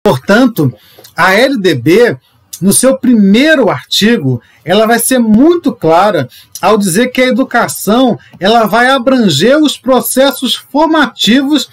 Portanto, a LDB, no seu primeiro artigo, ela vai ser muito clara ao dizer que a educação ela vai abranger os processos formativos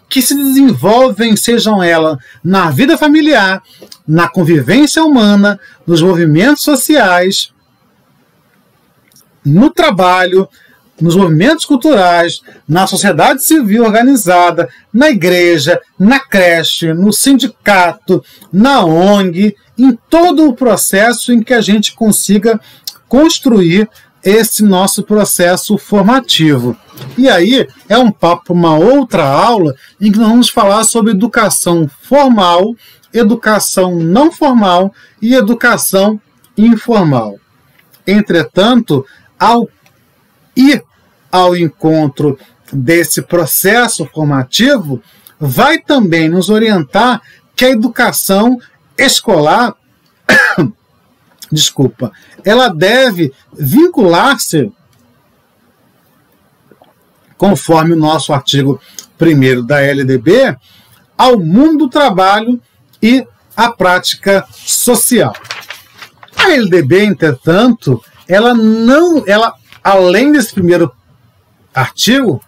que se desenvolvem, sejam elas na vida familiar, na convivência humana, nos movimentos sociais, no trabalho, nos movimentos culturais, na sociedade civil organizada, na igreja, na creche, no sindicato, na ONG, em todo o processo em que a gente consiga construir esse nosso processo formativo. E aí é um papo para uma outra aula em que nós vamos falar sobre educação formal, educação não formal e educação informal. Entretanto, ao ir ao encontro desse processo formativo, vai também nos orientar que a educação escolar, ela deve vincular-se, conforme o nosso artigo 1º da LDB, ao mundo do trabalho e à prática social. A LDB, entretanto, ela além desse primeiro artigo,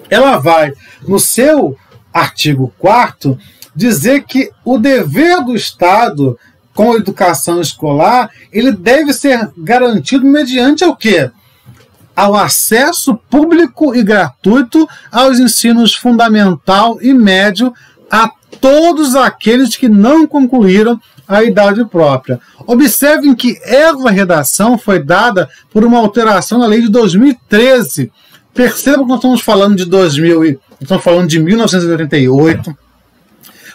ela vai, no seu artigo 4º, dizer que o dever do Estado com a educação escolar, ele deve ser garantido mediante o quê? Ao acesso público e gratuito aos ensinos fundamental e médio a todos aqueles que não concluíram a idade própria. Observem que essa redação foi dada por uma alteração na lei de 2013. Percebam que nós estamos falando de 1988,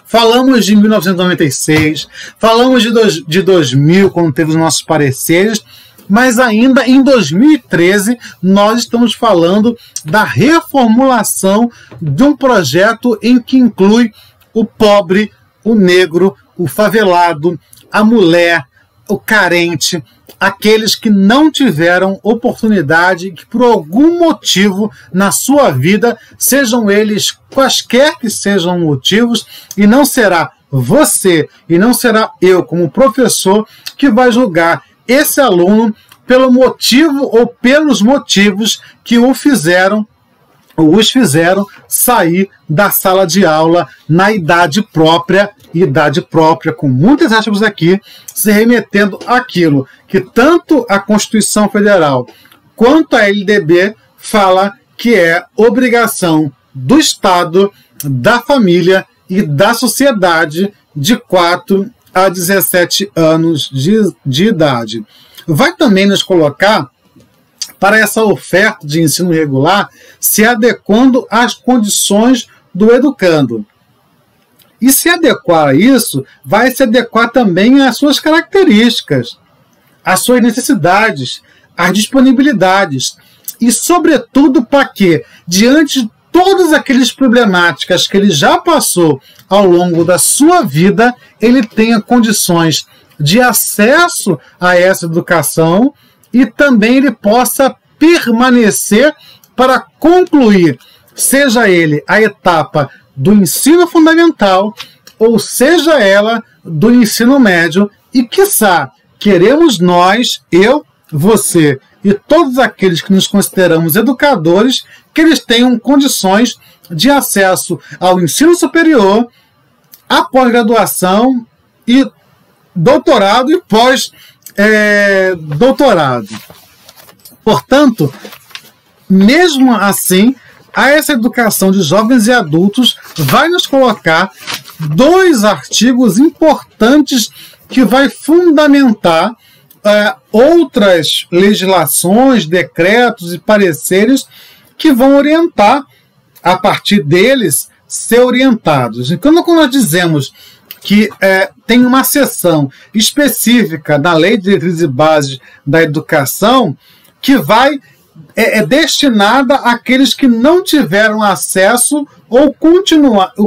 falamos de 1996, falamos de 2000, quando teve os nossos pareceres, mas ainda em 2013 nós estamos falando da reformulação de um projeto em que inclui o pobre, o negro, o favelado, a mulher, o carente, aqueles que não tiveram oportunidade, que por algum motivo na sua vida, sejam eles quaisquer que sejam motivos, e não será você e não será eu como professor que vai julgar esse aluno pelo motivo ou pelos motivos que os fizeram sair da sala de aula na idade própria com muitas aspas aqui, se remetendo àquilo que tanto a Constituição Federal quanto a LDB fala que é obrigação do Estado, da família e da sociedade de 4 a 17 anos de idade. Vai também nos colocar para essa oferta de ensino regular se adequando às condições do educando. E se adequar a isso, vai se adequar também às suas características, às suas necessidades, às disponibilidades. E, sobretudo, para que, diante de todas aquelas problemáticas que ele já passou ao longo da sua vida, ele tenha condições de acesso a essa educação e também ele possa permanecer para concluir, seja ele a etapa do ensino fundamental, ou seja ela do ensino médio, e quiçá queremos nós, eu, você e todos aqueles que nos consideramos educadores, que eles tenham condições de acesso ao ensino superior, à pós-graduação e doutorado e pós-doutorado. Portanto, mesmo assim, essa educação de jovens e adultos vai nos colocar 2 artigos importantes que vai fundamentar outras legislações, decretos e pareceres que vão orientar, a partir deles, ser orientados. E quando nós dizemos que tem uma seção específica da Lei de Diretrizes e Bases da Educação que vai destinada àqueles que não tiveram acesso ou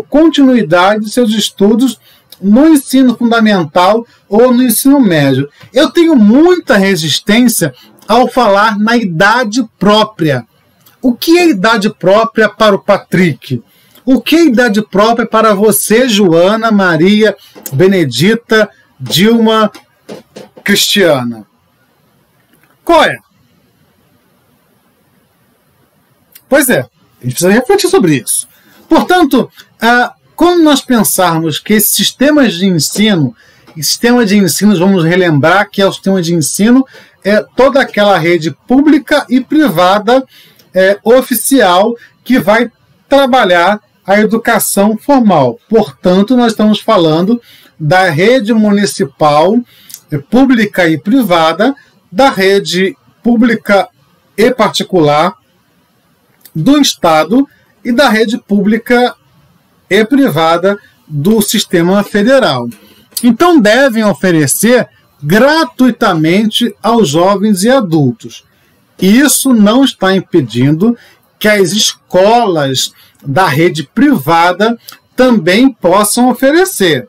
continuidade de seus estudos no ensino fundamental ou no ensino médio. Eu tenho muita resistência ao falar na idade própria. O que é idade própria para o Patrick? O que é idade própria para você, Joana, Maria, Benedita, Dilma, Cristiana? Qual é? Pois é, a gente precisa refletir sobre isso. Portanto, quando nós pensarmos que esses sistemas de ensino, vamos relembrar que é o sistema de ensino, é toda aquela rede pública e privada oficial que vai trabalhar a educação formal. Portanto, nós estamos falando da rede municipal, pública e privada, da rede pública e particular, do Estado e da rede pública e privada do sistema federal. Então, devem oferecer gratuitamente aos jovens e adultos. Isso não está impedindo que as escolas da rede privada também possam oferecer.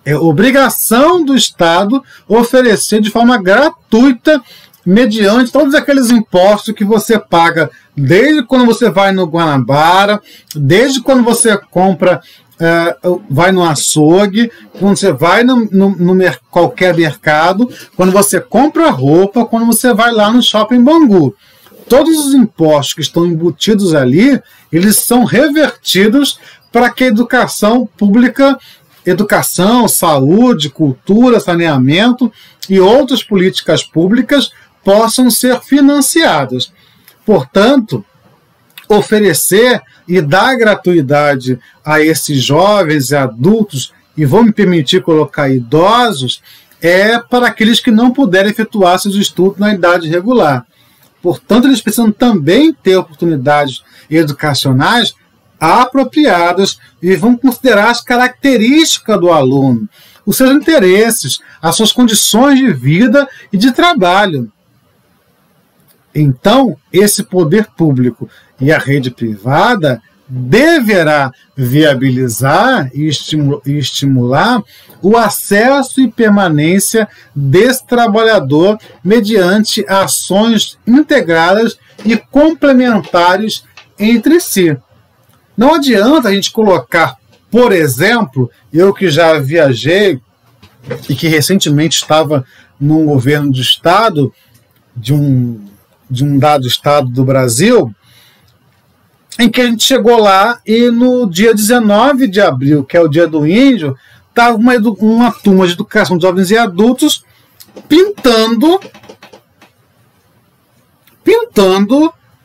É obrigação do Estado oferecer de forma gratuita, mediante todos aqueles impostos que você paga desde quando você vai no Guanabara, desde quando você compra, vai no açougue, quando você vai no qualquer mercado, quando você compra roupa, quando você vai lá no Shopping Bangu. Todos os impostos que estão embutidos ali, eles são revertidos para que a educação pública, educação, saúde, cultura, saneamento e outras políticas públicas possam ser financiadas. Portanto, oferecer e dar gratuidade a esses jovens e adultos, e vou me permitir colocar idosos, é para aqueles que não puderem efetuar seus estudos na idade regular. Portanto, eles precisam também ter oportunidades educacionais apropriadas e vão considerar as características do aluno, os seus interesses, as suas condições de vida e de trabalho. Então, esse poder público e a rede privada deverá viabilizar e estimular o acesso e permanência desse trabalhador mediante ações integradas e complementares entre si. Não adianta a gente colocar, por exemplo, eu que já viajei e que recentemente estava num governo de estado, de um dado estado do Brasil, em que a gente chegou lá e no dia 19 de abril, que é o dia do índio, estava uma turma de educação de jovens e adultos pintando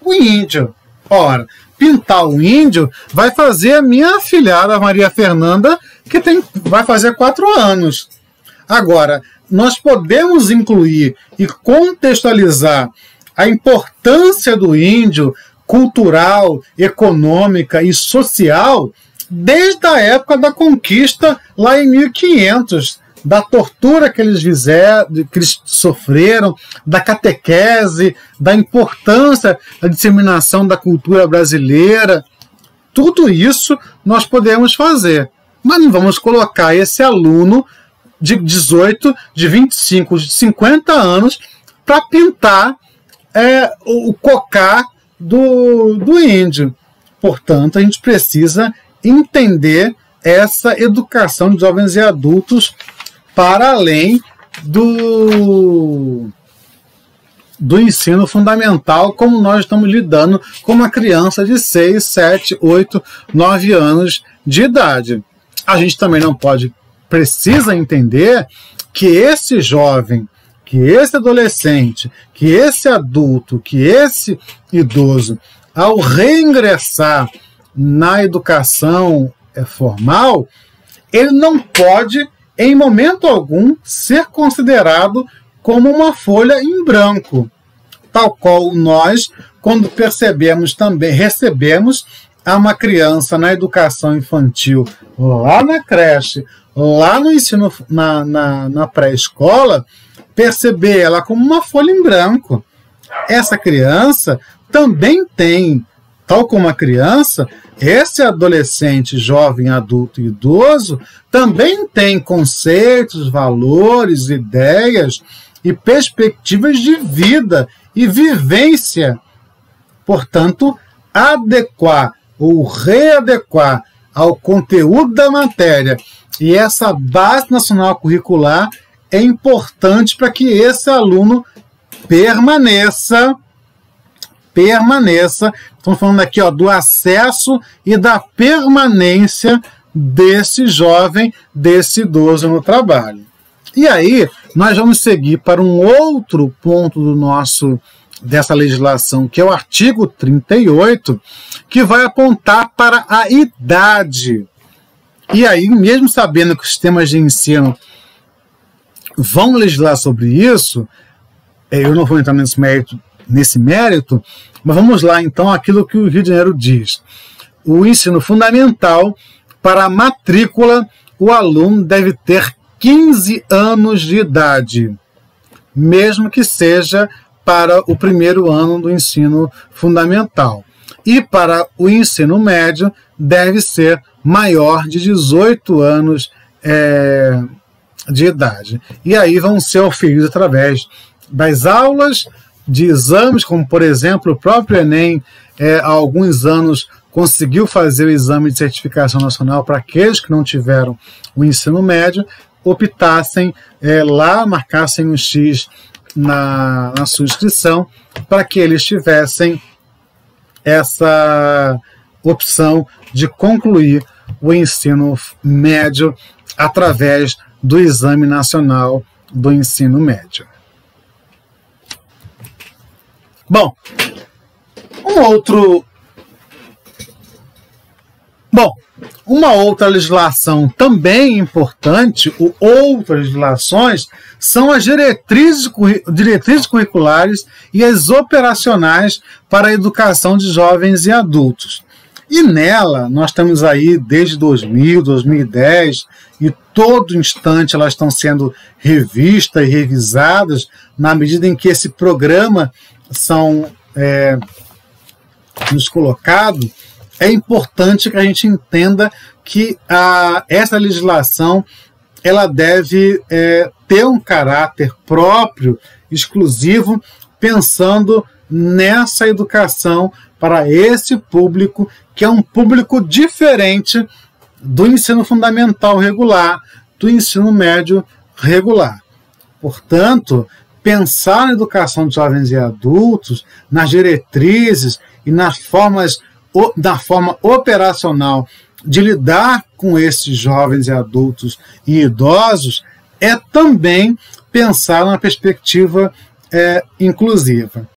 o índio. Ora, pintar o índio vai fazer a minha afilhada, a Maria Fernanda, que vai fazer 4 anos. Agora, nós podemos incluir e contextualizar a importância do índio cultural, econômica e social desde a época da conquista lá em 1500, da tortura que eles sofreram, da catequese, da importância da disseminação da cultura brasileira. Tudo isso nós podemos fazer, mas não vamos colocar esse aluno de 18, de 25, de 50 anos para pintar o cocá do índio. Portanto, a gente precisa entender essa educação de jovens e adultos para além do ensino fundamental, como nós estamos lidando com uma criança de 6, 7, 8, 9 anos de idade. A gente também precisa entender que esse jovem, que esse adolescente, que esse adulto, que esse idoso, ao reingressar na educação formal, ele não pode, em momento algum, ser considerado como uma folha em branco, tal qual nós, quando recebemos uma criança na educação infantil, lá na creche, lá no ensino, na pré-escola, perceber ela como uma folha em branco. Essa criança também tem, tal como a criança, esse adolescente, jovem, adulto e idoso também tem conceitos, valores, ideias e perspectivas de vida e vivência. Portanto, adequar ou readequar ao conteúdo da matéria e essa base nacional curricular é importante para que esse aluno permaneça. Estamos falando aqui, ó, do acesso e da permanência desse jovem, desse idoso no trabalho. E aí, nós vamos seguir para um outro ponto dessa legislação, que é o artigo 38, que vai apontar para a idade. E aí, mesmo sabendo que os sistemas de ensino vão legislar sobre isso, eu não vou entrar nesse mérito, mas vamos lá então aquilo que o Rio de Janeiro diz. O ensino fundamental, para a matrícula, o aluno deve ter 15 anos de idade, mesmo que seja para o primeiro ano do ensino fundamental. E para o ensino médio, deve ser maior de 18 anos de idade. E aí vão ser oferidos através das aulas, de exames, como por exemplo o próprio Enem, há alguns anos conseguiu fazer o exame de certificação nacional para aqueles que não tiveram o ensino médio, optassem lá, marcassem um X na sua inscrição, para que eles tivessem essa opção de concluir o ensino médio através do Exame Nacional do Ensino Médio. Bom, uma outra legislação também importante, ou outras legislações, são as diretrizes curriculares e as operacionais para a educação de jovens e adultos. E nela, nós temos aí desde 2000, 2010, e todo instante elas estão sendo revistas e revisadas na medida em que esse programa são nos colocado. É importante que a gente entenda que essa legislação ela deve ter um caráter próprio, exclusivo, pensando nessa educação para esse público, que é um público diferente do ensino fundamental regular, do ensino médio regular. Portanto, pensar na educação de jovens e adultos, nas diretrizes e da forma operacional de lidar com esses jovens e adultos e idosos é também pensar na perspectiva inclusiva.